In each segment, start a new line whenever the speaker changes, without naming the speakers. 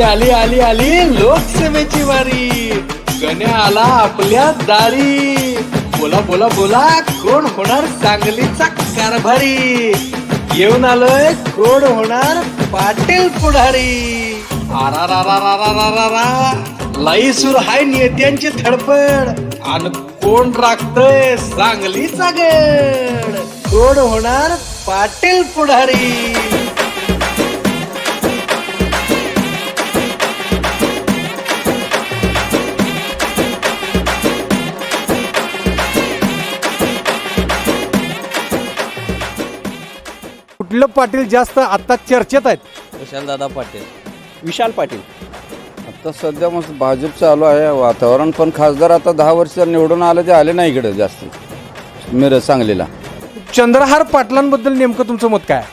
आली आली आली आली लोकसेवेची वारी, गण्या आला आपल्या दारी. बोला बोला बोला, कोण होणार सांगलीचा कारभारी? येऊन आलोय, कोण होणार पाटील पुढारी? आरा लाई सुर हाय नेत्यांची धडपड, आणि कोण राखतय सांगलीचा गड? कोण होणार पाटील पुढारी?
कुठलं पाटील जास्त आता चर्चेत आहेत?
विशालदादा पाटील.
विशाल पाटील.
आता सध्या मस्त भाजप चालू आहे वातावरण, पण खासदार आता 10 वर्ष निवडून आले ते आले नाही इकडे जास्त मिरज सांगलीला.
चंद्रहार पाटलांबद्दल नेमकं तुमचं मत काय?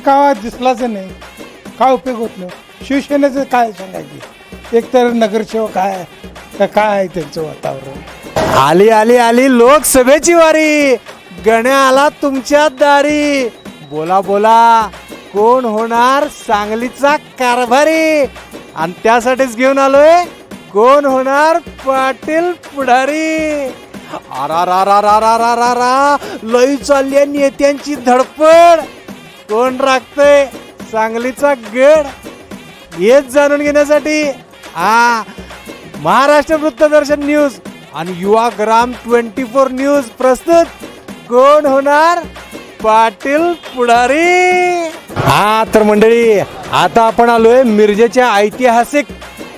का दिसलाच नाही, काय उपयोग होत नाही. शिवसेनेचं काय सांगायचे, एक तर नगरसेवक आहे का काय आहे त्यांचं वातावरण.
आली आली आली लोकसभेची वारी, गण्या आला तुमच्या दारी. बोला बोला, कोण होणार सांगलीचा कारभारी? आणि त्यासाठीच घेऊन आलोय, कोण होणार पाटील पुढारी? आरा लई चालली नेत्यांची धडपड, कोण राखतय सांगलीचा गड? हेच जाणून घेण्यासाठी महाराष्ट्र वृत्तदर्शन न्यूज आणि युवाग्राम 24 न्यूज प्रस्तुत, कोण होणार पाटील पुढारी? तर मंडळी, आता आपण आलोय मिरजेच्या ऐतिहासिक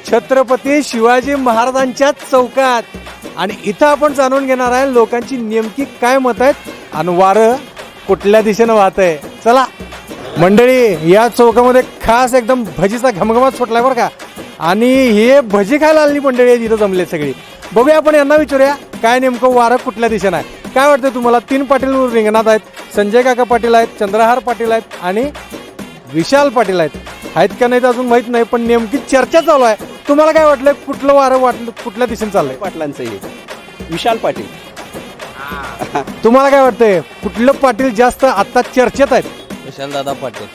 छत्रपती शिवाजी महाराजांच्या चौकात, आणि इथं आपण जाणून घेणार आहे लोकांची नेमकी काय मत आहेत आणि वारं कुठल्या दिशेनं वाहत आहे. चला मंडळी, या चौकामध्ये खास एकदम भजीचा घमघमाट सुटलाय बरं का, आणि हे भजी खायला आलेली मंडळी इथं जमले सगळी. बघूया आपण यांना विचारूया काय नेमकं वारं कुठल्या दिशेनं आहे. काय वाटतं तुम्हाला? 3 पाटील रिंगणात आहेत. संजय काका पाटील आहेत, चंद्रहार पाटील आहेत आणि विशाल पाटील आहेत का नाहीत अजून माहित नाही, पण नेमकी चर्चा चालू आहे. तुम्हाला काय वाटलं, कुठलं वारं वाटलं, कुठल्या दिशेने चाललंय?
पाटलांचं हे विशाल पाटील.
तुम्हाला काय वाटतंय, कुठलं पाटील जास्त आता चर्चेत आहेत?
विशालदादा पाटील.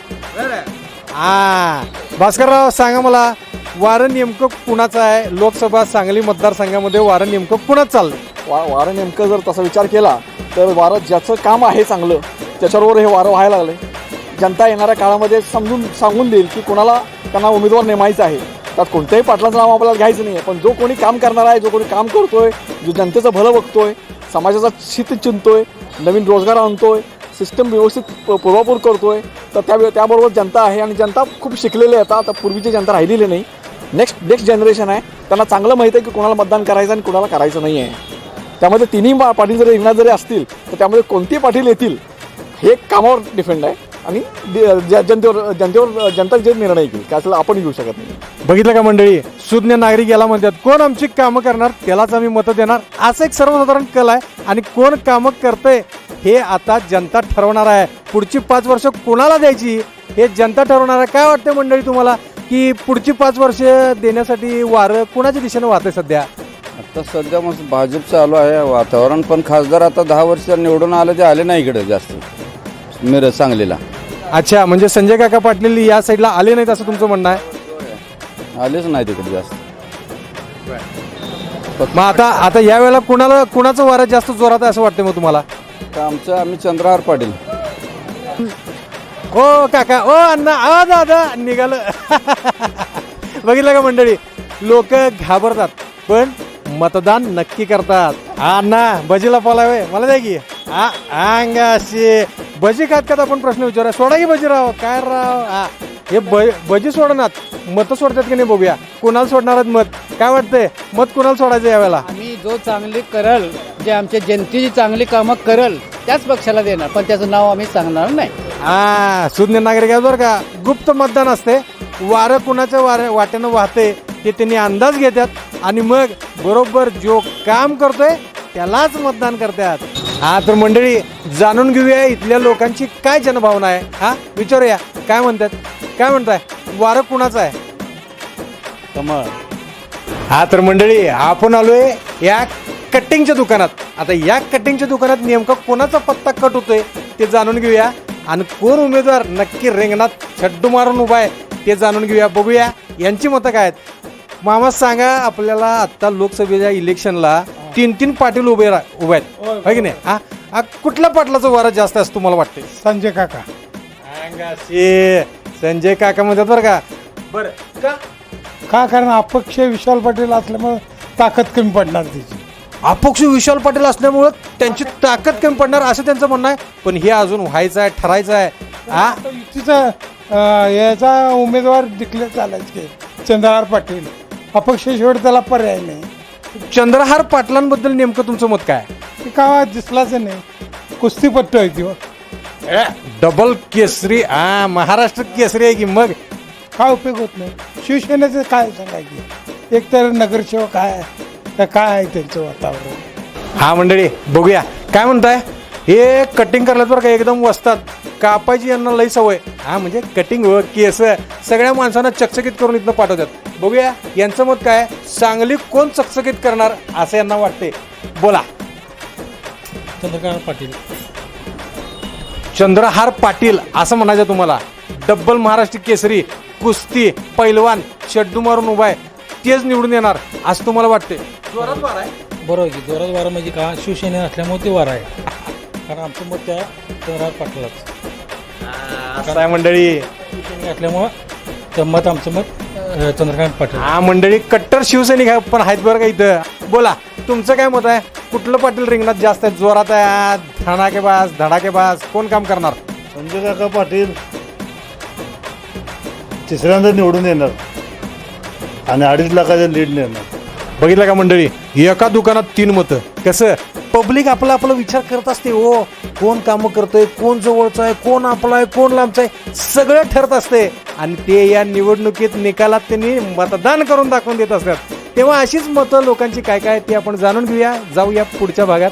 भास्करराव, सांगा मला, वारं नेमकं कुणाचं आहे? लोकसभा सांगली मतदारसंघामध्ये वारं नेमकं कुणाच चाललंय?
वारं नेमकं जर तसा विचार केला तर वारं ज्याचं काम आहे चांगलं त्याच्याबरोबर हे वारं व्हायला लागले. जनता येणाऱ्या काळामध्ये सांगून देईल की कोणाला त्यांना उमेदवार नेमायचा आहे. त्यात कोणत्याही पाटलाचं नाव आपल्याला घ्यायचं नाही आहे, पण जो कोणी काम करणार आहे, जो कोणी काम करतोय, जो जनतेचं भलं बघतोय, समाजाचा हित चिंततोय, नवीन रोजगार आणतोय, सिस्टम व्यवस्थित पूर्वापूर करतोय, तर त्याबरोबर जनता आहे. आणि जनता खूप शिकलेली आहे. आता पूर्वीची जनता राहिलेली नाही. नेक्स्ट जनरेशन आहे, त्यांना चांगलं माहिती आहे की कोणाला मतदान करायचं आणि कोणाला करायचं नाही आहे. त्यामध्ये तिन्ही पाटील जरी रिंगणात जरी असतील तर त्यामध्ये कोणते पाटील येतील हे कामावर डिपेंड आहे, आणि जनता जे निर्णय घेईल त्याला आपण घेऊ शकत नाही.
बघितलं का मंडळी, सुज्ञ नागरिक याला म्हणतात, कोण आमची कामं करणार त्यालाच आम्ही मतं देणार, असं एक सर्वसाधारण कल आहे. आणि कोण कामं करतंय हे आता जनता ठरवणार आहे. पुढची 5 वर्ष कोणाला द्यायची हे जनता ठरवणार आहे. काय वाटतं मंडळी तुम्हाला, की पुढची 5 वर्ष देण्यासाठी वारं कोणाच्या दिशेनं वाहतंय सध्या?
आता सध्या मस्त भाजप चालू आहे वातावरण, पण खासदार आता 10 वर्ष निवडून आले ते आले नाही इकडे जास्त मिरज सांगलीला.
अच्छा, म्हणजे संजय काका पाटील या साईडला आले नाहीत असं तुमचं म्हणणं आहे?
आलेच नाही तिकडे जास्त.
मग आता यावेळेला कुणाचं वारं जास्त जोरात आहे असं वाटतं मग तुम्हाला?
तर आम्ही चंद्रहार पाटील.
ओ काका, ओ अण्णा, दादा निघालं. बघितलं का मंडळी, लोक घाबरतात पण मतदान नक्की करतात. अण्णा भजीला पालावे मला द्या की. अंगाशी भजी खात आपण प्रश्न विचारूया. सोडा की भजी राव, काय राव, हे भजी सोडणार, मत सोडतात की नाही बघूया. कोणाला सोडणार आहेत मत? काय वाटतंय, मत कोणाला सोडायचं यावेळेला?
आम्ही जो चांगली करल, जे आमच्या जनतेची चांगली कामं करल त्याच पक्षाला देणार, पण त्याचं नाव आम्ही सांगणार नाही.
सुज्ञ नागरिक आहे बरं का. गुप्त मतदान असते, वारं कुणाच्या वाट्यानं वाहते ते त्यांनी अंदाज घेतात, आणि मग बरोबर जो काम करतोय त्यालाच मतदान करतात. तर मंडळी, जाणून घेऊया इथल्या लोकांची काय जनभावना आहे. विचारूया, काय म्हणतात, काय म्हणताय, वारं कुणाचं आहे?
कमळ.
तर मंडळी, आपण आलोय या कटिंगच्या दुकानात. आता या कटिंगच्या दुकानात नेमका कोणाचा पत्ता कट होतोय ते जाणून घेऊया, आणि कोण उमेदवार नक्की रिंगणात छड्डू मारून उभा आहे ते जाणून घेऊया. बघूया यांची मतं काय आहेत? मामा सांगा आपल्याला आत्ता लोकसभेच्या इलेक्शनला 3 पाटील उभे आहेत है की नाही? हा कुठल्या पाटलाचा वारा जास्त असतो तुम्हाला वाटते?
संजय काका.
संजय काका म्हणतात बरं का. बरं का?
का कारण अपक्ष विशाल पाटील असल्यामुळे ताकद कमी पडणार त्याची.
अपक्ष विशाल पाटील असल्यामुळं त्यांची ताकद कमी पडणार असं त्यांचं म्हणणं आहे. पण हे अजून व्हायचं आहे, ठरायचं आहे.
आता युतीचा याचा उमेदवार डिक्लेअर झालाच की चंद्रहार पाटील. अपक्ष शेवट त्याला पर्याय नाही.
चंद्रहार पाटलांबद्दल नेमकं तुमचं मत काय?
ते का दिसलाच नाही. कुस्तीपट्टू आहे ती.
डबल केसरी. महाराष्ट्र केसरी आहे की मग
काय उपयोग होत नाही. शिवसेनेचं काय सांगायचं. एक तर नगरसेवक आहे का काय आहे त्यांचं वातावरण.
हा मंडळी बघूया काय म्हणताय. हे कटिंग करल्यात बरं का एकदम वसतात. कापायची यांना लई सवय. म्हणजे कटिंग व केस सगळ्या माणसांना चकचकीत करून इथनं पाठवतात. बघूया यांचं मत काय. सांगली कोण चकचकीत करणार असं यांना वाटते. बोला.
चंद्रकांत पाटील.
चंद्रहार पाटील असं म्हणायचं तुम्हाला. डब्बल महाराष्ट्र केसरी, कुस्ती, पैलवान, चड्डू मारून उभा आहे, तेच निवडून येणार असं तुम्हाला वाटते. जोरात वार आहे.
बरोबर की जोरात वारा म्हणजे का शिवसेने असल्यामुळे ते वारा आहे. कारण आमचं मत त्या चंद्रकांत पाटलाच
असं आहे मंडळी.
शिवसेने असल्यामुळं तर मत आमचं मत चंद्रकांत पाटील.
मंडळी कट्टर शिवसैनिक आहे पण आहेत बरं का इथं. बोला तुमचं काय मत आहे. कुठलं पाटील रिंगणात जास्त आहे, जोरात आहे, धडाकेबाज कोण काम करणार?
संजय काका पाटील तिसऱ्यांदा निवडून येणार आणि 2.5 लाखाच्या लीड नेणार.
बघितलं का मंडळी. एका दुकानात 3 मतं. कसं पब्लिक आपला विचार करत असते. हो कोण कामं करतोय, कोण जवळचं आहे, कोण आपला आहे, कोण लांबचं आहे, सगळं ठरत असते. आणि ते या निवडणुकीत निकालात त्यांनी मतदान करून दाखवून देत असतात. तेव्हा अशीच मतं लोकांची काय काय ते आपण जाणून घेऊया. जाऊया पुढच्या भागात.